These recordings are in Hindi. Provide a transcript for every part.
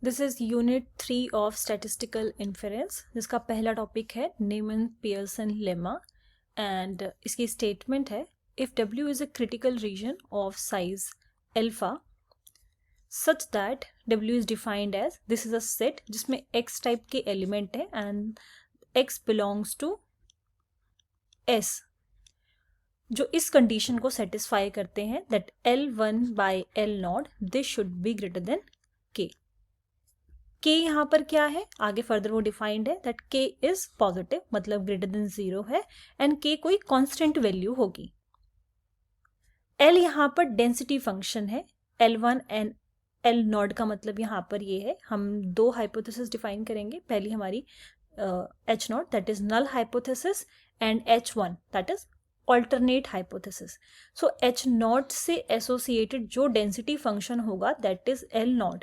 This is unit 3 of statistical inference, जिसका पहला टॉपिक है न्यूमैन पियर्सन लेमा। एंड इसकी स्टेटमेंट है, if W is a critical region of size alpha such that W is defined as, this is a set जिसमें X टाइप के एलिमेंट है and X belongs to S, जो इस कंडीशन को सेटिस्फाई करते हैं that L1 by L0 this should be greater than K। K यहाँ पर क्या है, आगे फर्दर वो डिफाइंड है दैट K इज पॉजिटिव, मतलब ग्रेटर देन 0 है एंड K कोई कांस्टेंट वैल्यू होगी। L यहाँ पर डेंसिटी फंक्शन है, L1 एंड L0 का मतलब यहाँ पर ये है, हम दो हाइपोथेसिस डिफाइन करेंगे। पहली हमारी H0 that is null hypothesis and H1 that is alternate hypothesis. So H0 से एसोसिएटेड जो डेंसिटी फंक्शन होगा दैट इज L0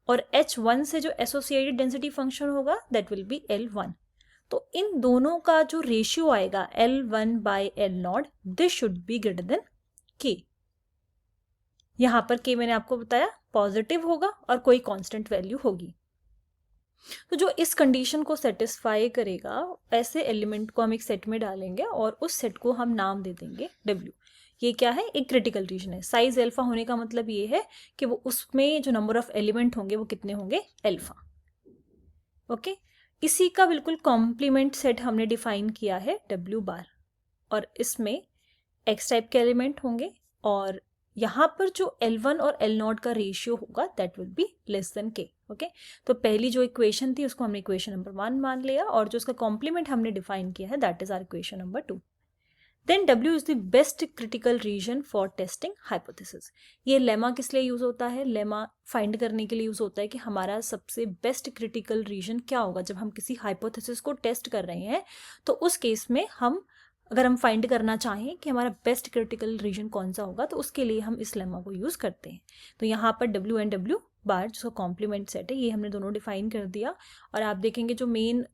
और H1 से जो एसोसिएटेड डेंसिटी फंक्शन होगा दैट विल बी L1। तो इन दोनों का जो रेशियो आएगा L1 by L0 this should be greater than K। यहाँ पर K मैंने आपको बताया पॉजिटिव होगा और कोई कांस्टेंट वैल्यू होगी। तो जो इस कंडीशन को सेटिस्फाई करेगा ऐसे एलिमेंट को हम एक सेट में डालेंगे और उस सेट को हम नाम दे देंगे W। ये क्या है, एक क्रिटिकल रीजन है। साइज अल्फा होने का मतलब ये है कि वो उसमें जो नंबर ऑफ एलिमेंट होंगे वो कितने होंगे, अल्फा। ओके, इसी का बिल्कुल कॉम्प्लीमेंट सेट हमने डिफाइन किया है W बार, और इसमें X टाइप के एलिमेंट होंगे और यहाँ पर जो L1 और L0 का रेशियो होगा that will B less than K। Okay, तो पहली जो इक्वेशन थी उसको हमने इक्वेशन नंबर 1 मान लिया और जो उसका कॉम्प्लीमेंट हमने डिफाइन किया है that is our equation number 2। Then W is the best critical region for testing hypothesis. ये लेमा किस लिए यूज होता है, लेमा फाइंड करने के लिए यूज होता है कि हमारा सबसे बेस्ट क्रिटिकल रीजन क्या होगा जब हम किसी हाइपोथेसिस को टेस्ट कर रहे हैं। तो उस केस में अगर हम फाइंड करना चाहें कि हमारा बेस्ट क्रिटिकल रीजन कौन सा होगा तो उसके लिए हम इस लेमा को यूज करते हैं। तो यहाँ पर W एंड W बार जिसका कॉम्प्लीमेंट सेट है ये हमने दोनों डिफाइन कर दिया, और आप देखेंगे जो मेन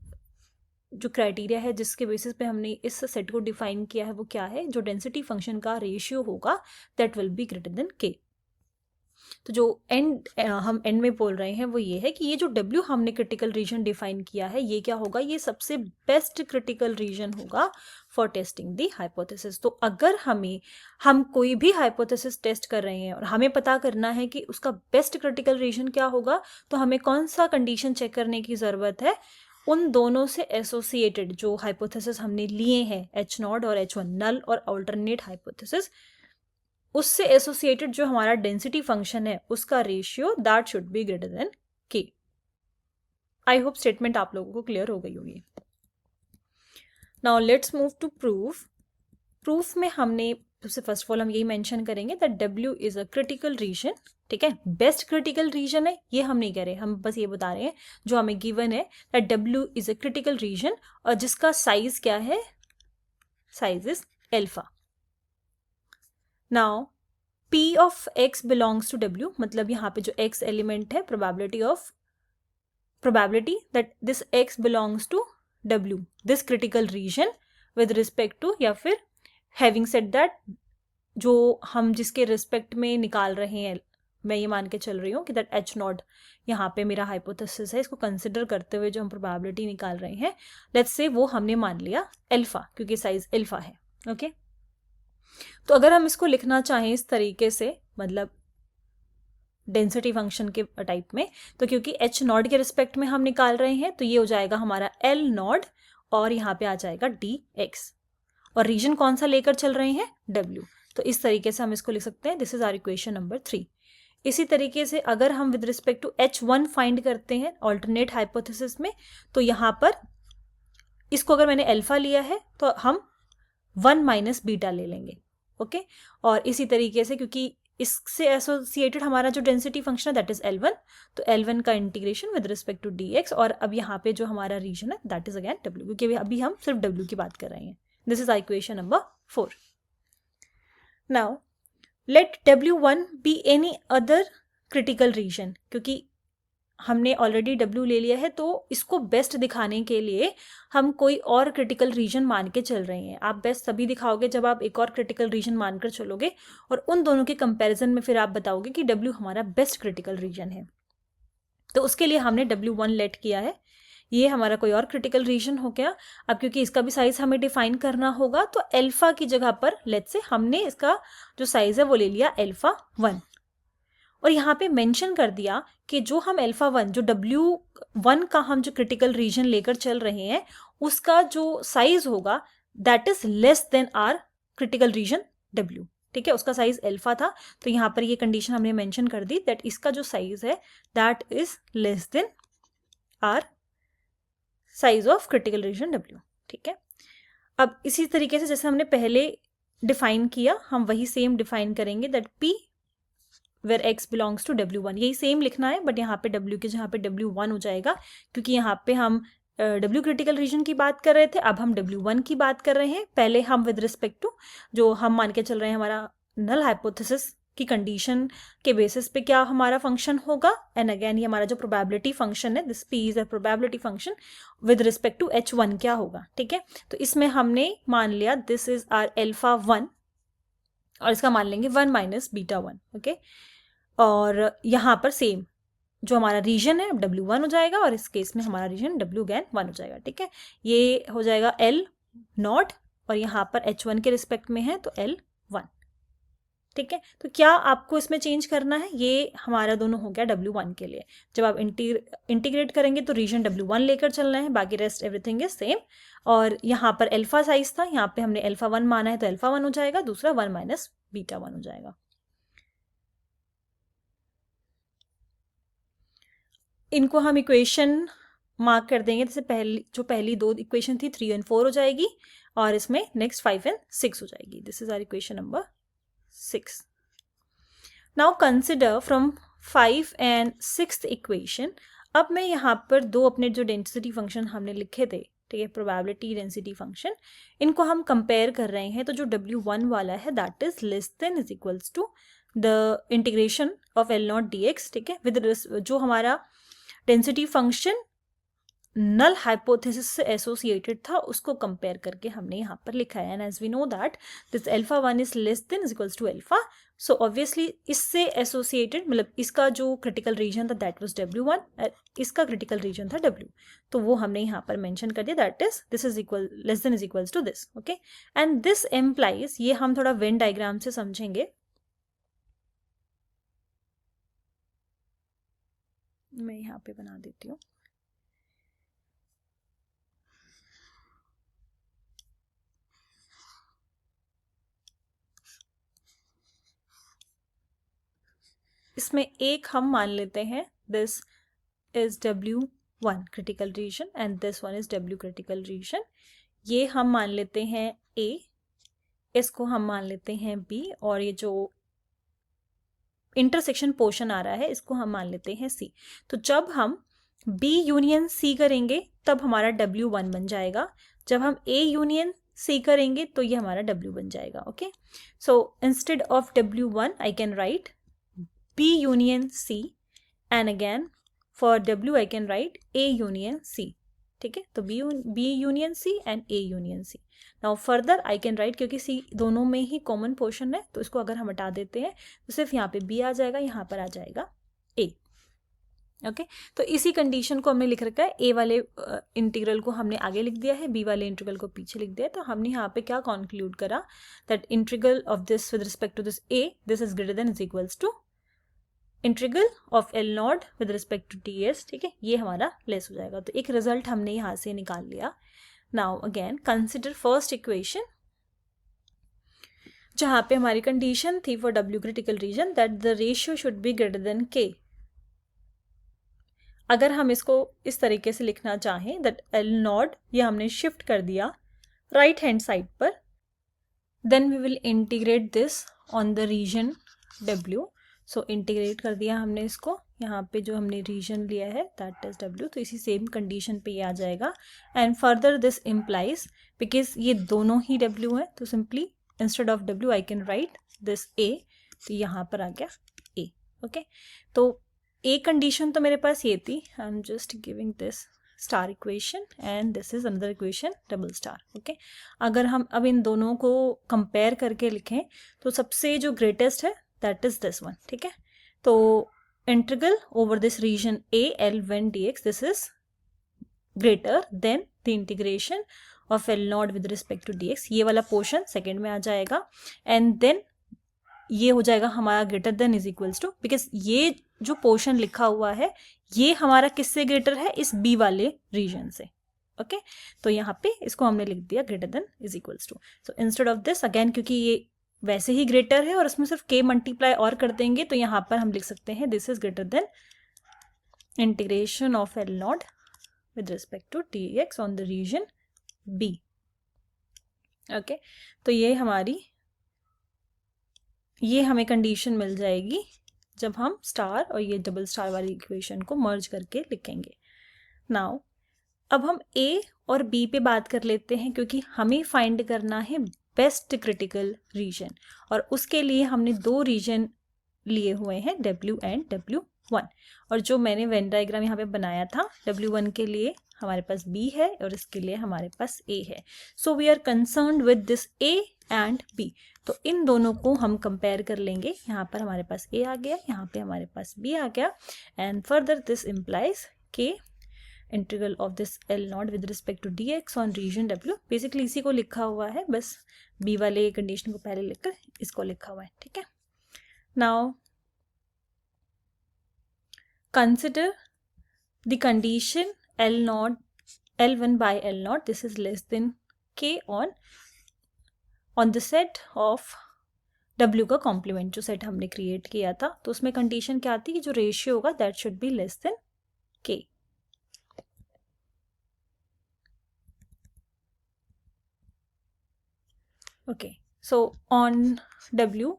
जो क्राइटेरिया है जिसके बेसिस पे हमने इस सेट को डिफाइन किया है वो क्या है, जो डेंसिटी फंक्शन का रेशियो होगा that will B greater than K। तो जो हम एंड में बोल रहे हैं वो ये है कि ये जो W हमने क्रिटिकल रीजन डिफाइन किया है ये क्या होगा, ये सबसे बेस्ट क्रिटिकल रीजन होगा फॉर टेस्टिंग दी हाइपोथेसिस। तो अगर हम कोई भी हाइपोथेसिस टेस्ट कर रहे हैं और हमें पता करना है कि उसका बेस्ट क्रिटिकल रीजन क्या होगा, तो हमें कौन सा कंडीशन चेक करने की ज़रूरत है, उन दोनों से एसोसिएटेड जो हाइपोथेसिस हमने लिए हैं H0 और H1 नल और अल्टरनेट हाइपोथेसिस, उससे एसोसिएटेड जो हमारा डेंसिटी फंक्शन है उसका ratio that should be greater than K। I hope statement आप लोगों को क्लियर हो गई होगी। Now let's move to proof. Proof में हमने सबसे फर्स्ट ऑफ ऑल हम यही मेंशन करेंगे that W is a critical reason. ठीक है, बेस्ट क्रिटिकल रीजन है ये हम नहीं कह रहे, हम बस ये बता रहे हैं जो हमें गिवन है that W is a critical region और जिसका साइज क्या है, size is alpha. Now P of X belongs to W, मतलब यहाँ पे जो X एलिमेंट है probability that this X belongs to W, this critical region with respect to, या फिर having said that जो हम जिसके रिस्पेक्ट में निकाल रहे हैं, मैं ये मान के चल रही हूँ कि दैट H0 यहाँ पे मेरा हाइपोथेसिस है, इसको कंसिडर करते हुए जो हम प्रोबेबिलिटी निकाल रहे हैं लेट्स से वो हमने मान लिया अल्फा क्योंकि साइज अल्फा है। ओके, तो अगर हम इसको लिखना चाहें इस तरीके से, मतलब डेंसिटी फंक्शन के टाइप में, तो क्योंकि H0 के रिस्पेक्ट में हम निकाल रहे हैं तो ये हो जाएगा हमारा L0 और यहाँ पे आ जाएगा dx, और रीजन कौन सा लेकर चल रहे हैं, W। तो इस तरीके से हम इसको लिख सकते हैं, this is our equation number 3। इसी तरीके से अगर हम with respect to H1 find करते हैं ऑल्टरनेट हाइपोथेसिस में, तो यहाँ पर इसको अगर मैंने अल्फा लिया है तो हम 1 माइनस बीटा ले लेंगे। ओके, और इसी तरीके से क्योंकि इससे एसोसिएटेड हमारा जो डेंसिटी फंक्शन है दैट इज L1, तो L1 का integration with respect to dx, और अब यहाँ पे जो हमारा रीजन है दैट इज अगेन W, क्योंकि अभी हम सिर्फ W की बात कर रहे हैं। This is equation number 4। Now let W1 be any other critical reason, क्योंकि हमने ऑलरेडी W ले लिया है तो इसको बेस्ट दिखाने के लिए हम कोई और क्रिटिकल रीजन मान के चल रहे हैं। आप बेस्ट तभी दिखाओगे जब आप एक और क्रिटिकल रीजन मानकर चलोगे और उन दोनों के कंपैरिजन में फिर आप बताओगे कि W हमारा बेस्ट क्रिटिकल रीजन है। तो उसके लिए हमने W1 लेट किया है। ये हमारा कोई और क्रिटिकल रीजन हो गया। अब क्योंकि इसका भी साइज हमें डिफाइन करना होगा, तो अल्फा की जगह पर लेट्स से हमने इसका जो साइज है वो ले लिया α1, और यहाँ पे मेंशन कर दिया कि जो हम α1, जो W1 का हम जो क्रिटिकल रीजन लेकर चल रहे हैं, उसका जो साइज होगा that is less than our critical region W। ठीक है, उसका साइज अल्फा था, तो यहाँ पर ये कंडीशन हमने मेंशन कर दी दैट इसका जो साइज है that is less than our size of critical region W। ठीक है, अब इसी तरीके से जैसे हमने पहले डिफाइन किया, हम वही सेम डिफाइन करेंगे that P where x belongs to W1। यही सेम लिखना है, बट यहाँ पे W की जहाँ पे W1 हो जाएगा, क्योंकि यहाँ पे हम W क्रिटिकल रीजन की बात कर रहे थे, अब हम W1 की बात कर रहे हैं। पहले हम विद रिस्पेक्ट टू जो हम मान के चल रहे हैं हमारा नल हाइपोथेसिस की कंडीशन के बेसिस पे क्या हमारा फंक्शन होगा, एंड अगेन ये हमारा जो प्रोबेबिलिटी फंक्शन है, this P is a probability function with respect to H1 क्या होगा। ठीक है, तो इसमें हमने मान लिया दिस इज आर α1, और इसका मान लेंगे 1 माइनस β1। ओके, और यहाँ पर सेम जो हमारा रीजन है W1 हो जाएगा, और इस केस में हमारा रीजन W अगेन 1 हो जाएगा। ठीक है, ये हो जाएगा L0, और यहाँ पर H1 के रिस्पेक्ट में है तो L1। ठीक है, तो क्या आपको इसमें चेंज करना है, ये हमारा दोनों हो गया W1 के लिए। जब आप इंटीग्रेट करेंगे तो रीजन W1 लेकर चलना है, बाकी रेस्ट एवरीथिंग इज सेम। और यहाँ पर अल्फा साइज था, यहाँ पे हमने α1 माना है तो α1 हो जाएगा, दूसरा 1 माइनस β1 हो जाएगा। इनको हम इक्वेशन मार्क कर देंगे, जैसे पहली दो इक्वेशन थी 3 और 4 हो जाएगी, और इसमें नेक्स्ट 5 और 6 हो जाएगी। This is our equation number 6। Now consider from 5 and 6th equation. अब मैं यहाँ पर दो अपने जो डेंसिटी फंक्शन हमने लिखे थे, ठीक है, प्रोबेबिलिटी डेंसिटी फंक्शन, इनको हम कंपेयर कर रहे हैं। तो जो W1 वाला है that is less than is equals to the integration of L0 dx। ठीक है, विद जो हमारा डेंसिटी फंक्शन नल हाइपोथेसिस से एसोसिएटेड था उसको कंपेयर करके हमने यहाँ पर लिखा है। And as we know that this α1 is less than is equals to alpha, so obviously इससे एसोसिएटेड मतलब इसका जो क्रिटिकल रीजन था दैट वाज W1, इसका क्रिटिकल रीजन था W, तो वो हमने यहाँ पर मेंशन कर दिया that is this is equal less than is equals to this. Okay, and this implies, ये हम थोड़ा वेन डायग्राम से समझेंगे। मैं यहाँ पे बना देती हूँ। इसमें एक हम मान लेते हैं this is W1 critical reason and this one is W critical reason. ये हम मान लेते हैं A, इसको हम मान लेते हैं B, और ये जो इंटरसेक्शन पोर्शन आ रहा है इसको हम मान लेते हैं C। तो जब हम B यूनियन C करेंगे तब हमारा W1 बन जाएगा, जब हम A यूनियन C करेंगे तो ये हमारा W बन जाएगा। Okay, so instead of W1 I can write B union C, and again for W I can write A union C। ठीक है, तो B union C and A union C। Now further I can write, क्योंकि C दोनों में ही कॉमन पोर्शन है तो इसको अगर हम हटा देते हैं तो सिर्फ यहाँ पे B आ जाएगा, यहाँ पर आ जाएगा A। ओके, तो इसी कंडीशन को हमने लिख रखा है। A वाले इंटीग्रल को हमने आगे लिख दिया है, B वाले इंटीग्रल को पीछे लिख दिया है। तो हमने यहाँ पे क्या कंक्लूड करा that integral of this with respect to this A, this is greater than is equals to integral of L0 with respect to ds। ठीक है, ये हमारा लेस हो जाएगा। तो एक रिजल्ट हमने यहाँ से निकाल लिया। Now again consider first equation, जहाँ पे हमारी कंडीशन थी for W critical reason that the ratio should be greater than K। अगर हम इसको इस तरीके से लिखना चाहें दैट L0 ये हमने शिफ्ट कर दिया राइट हैंड साइड पर, then we will integrate this on the region W। So integrate कर दिया हमने इसको, यहाँ पे जो हमने रीजन लिया है दैट इज W, तो इसी सेम कंडीशन पे ये आ जाएगा। And further this implies because ये दोनों ही W है तो simply instead of W I can write this A, तो यहाँ पर आ गया A। ओके, तो A कंडीशन तो मेरे पास ये थी, I am just giving this star equation and this is another equation double star. Okay, अगर हम अब इन दोनों को कंपेयर करके लिखें तो सबसे जो ग्रेटेस्ट है दैट इज दिस वन। ठीक है, तो integral over this region A L1 dx, this is greater than the integration of L not with respect to dx. ये वाला पोर्शन सेकेंड में आ जाएगा एंड देन ये हो जाएगा हमारा greater than is equals to, because ये जो पोर्शन लिखा हुआ है ये हमारा किससे ग्रेटर है, इस बी वाले रीजन से. ओके तो यहाँ पे इसको हमने लिख दिया greater than is equals to. So instead of this again, क्योंकि ये वैसे ही ग्रेटर है और इसमें सिर्फ के मल्टीप्लाई और कर देंगे, तो यहाँ पर हम लिख सकते हैं this is greater then integration of L not with respect to dx on the region B. Okay तो ये हमें कंडीशन मिल जाएगी जब हम स्टार और ये डबल स्टार वाली इक्वेशन को मर्ज करके लिखेंगे. नाउ अब हम A और B पे बात कर लेते हैं, क्योंकि हमें फाइंड करना है बेस्ट क्रिटिकल रीजन, और उसके लिए हमने दो रीजन लिए हुए हैं W एंड W1. और जो मैंने वेन डायग्राम यहाँ पे बनाया था, W1 के लिए हमारे पास B है और इसके लिए हमारे पास A है. So we are concerned with this A and B. तो इन दोनों को हम कंपेयर कर लेंगे. यहाँ पर हमारे पास A आ गया, यहाँ पे हमारे पास B आ गया, एंड फर्दर दिस इम्प्लाइज के integral of this L naught with respect to dx on region W. Basically इसी को लिखा हुआ है, बस B वाले कंडीशन को पहले लिखकर इसको लिखा हुआ है. ठीक है. Now consider the condition L1 by L naught, this is less than K on the set of W का कॉम्प्लीमेंट, जो सेट हमने क्रिएट किया था, तो उसमें कंडीशन क्या आती है कि जो रेशियो होगा that should be less than K. Okay so on W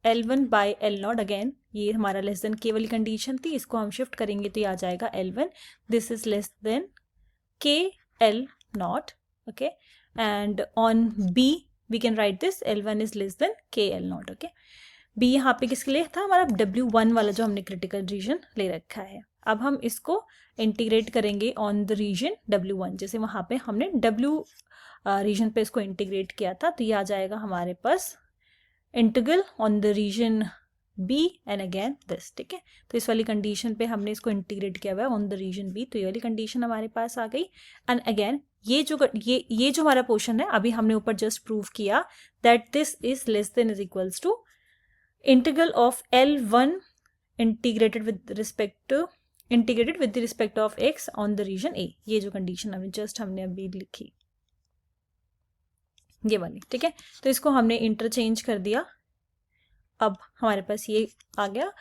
L1 by L naught, again ये हमारा लेस देन K वाली कंडीशन थी, इसको हम शिफ्ट करेंगे तो ये आ जाएगा L1, this is less than K L naught. Okay and on B we can write this L1 is less than K L naught. Okay B यहाँ पे किसके लिए था, हमारा W1 वाला जो हमने क्रिटिकल रीजन ले रखा है. अब हम इसको इंटीग्रेट करेंगे ऑन द रीजन W1, जैसे वहाँ पे हमने W रीजन पे इसको इंटीग्रेट किया था, तो ये आ जाएगा हमारे पास integral on the region B and again this. ठीक है, तो इस वाली कंडीशन पे हमने इसको इंटीग्रेट किया हुआ है ऑन द रीजन B, तो ये वाली कंडीशन हमारे पास आ गई. एंड अगेन ये जो हमारा पोर्शन है, अभी हमने ऊपर जस्ट प्रूव किया that this is less than is equals to integral of L1 integrated with respect of x on the region A. ये जो कंडीशन हमने अभी लिखी, ये वाली. ठीक है, तो इसको हमने इंटरचेंज कर दिया. अब हमारे पास ये आ गया.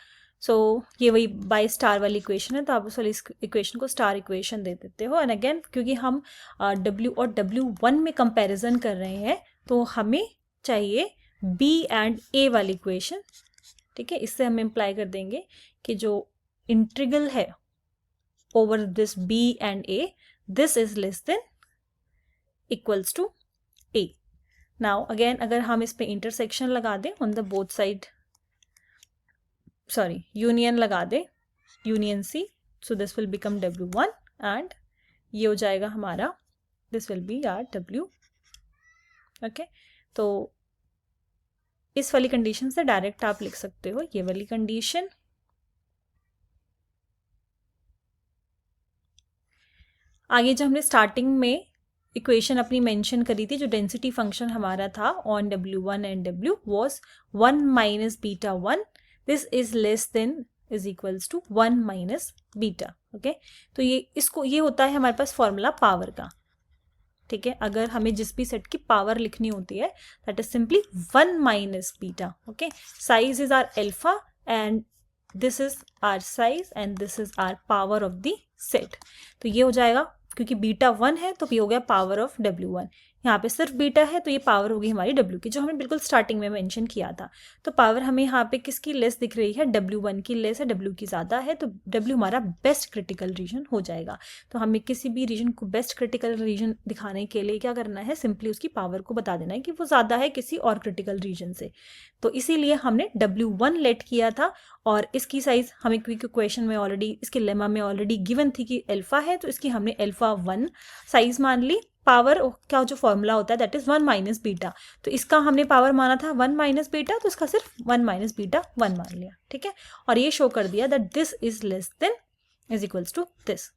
सो ये वही बाय स्टार वाली इक्वेशन है, तो आप उस वाली इक्वेशन को स्टार इक्वेशन दे देते हो. एंड अगेन क्योंकि हम W और W1 में कंपैरिजन कर रहे हैं, तो हमें चाहिए B एंड A वाली इक्वेशन. ठीक है, इससे हम इम्प्लाई कर देंगे कि जो इंटीग्रल है over this B and A, this is less than equals to A. Now again अगर हम इस पे इंटरसेक्शन लगा दें on the both side, sorry union लगा दें, union C, so this will become W1 and ये हो जाएगा हमारा, this will be our W. Okay तो इस वाली कंडीशन से डायरेक्ट आप लिख सकते हो ये वाली कंडीशन. आगे जो हमने स्टार्टिंग में इक्वेशन अपनी मेंशन करी थी, जो डेंसिटी फंक्शन हमारा था on W1 and W was 1 minus beta 1, this is less than is equals to 1 minus beta. Okay तो ये होता है हमारे पास फॉर्मूला पावर का. ठीक है, अगर हमें जिस भी सेट की पावर लिखनी होती है that is simply 1 minus beta. Okay size is our alpha and this is our size and this is our power of the set. तो ये हो जाएगा, क्योंकि बीटा 1 है तो ये हो गया पावर ऑफ W1. यहाँ पे सिर्फ बीटा है तो ये पावर होगी हमारी W की, जो हमने बिल्कुल स्टार्टिंग में मेंशन किया था. तो पावर हमें यहाँ पे किसकी लेस दिख रही है, W1 की लेस है, W की ज़्यादा है, तो W हमारा बेस्ट क्रिटिकल रीजन हो जाएगा. तो हमें किसी भी रीजन को बेस्ट क्रिटिकल रीजन दिखाने के लिए क्या करना है, सिंपली उसकी पावर को बता देना है कि वो ज़्यादा है किसी और क्रिटिकल रीजन से. तो इसीलिए हमने W1 लेट किया था, और इसकी साइज हमें क्विक क्वेश्चन में ऑलरेडी, इसके लेमा में ऑलरेडी गिवन थी कि अल्फा है, तो इसकी हमने अल्फा 1 साइज मान ली. पावर का जो फॉर्मूला होता है दैट इज 1 माइनस बीटा, तो इसका हमने पावर माना था 1 माइनस बीटा, तो इसका सिर्फ 1 माइनस बीटा 1 मान लिया, ठीक है। और ये शो कर दिया that this is less than is equals to this.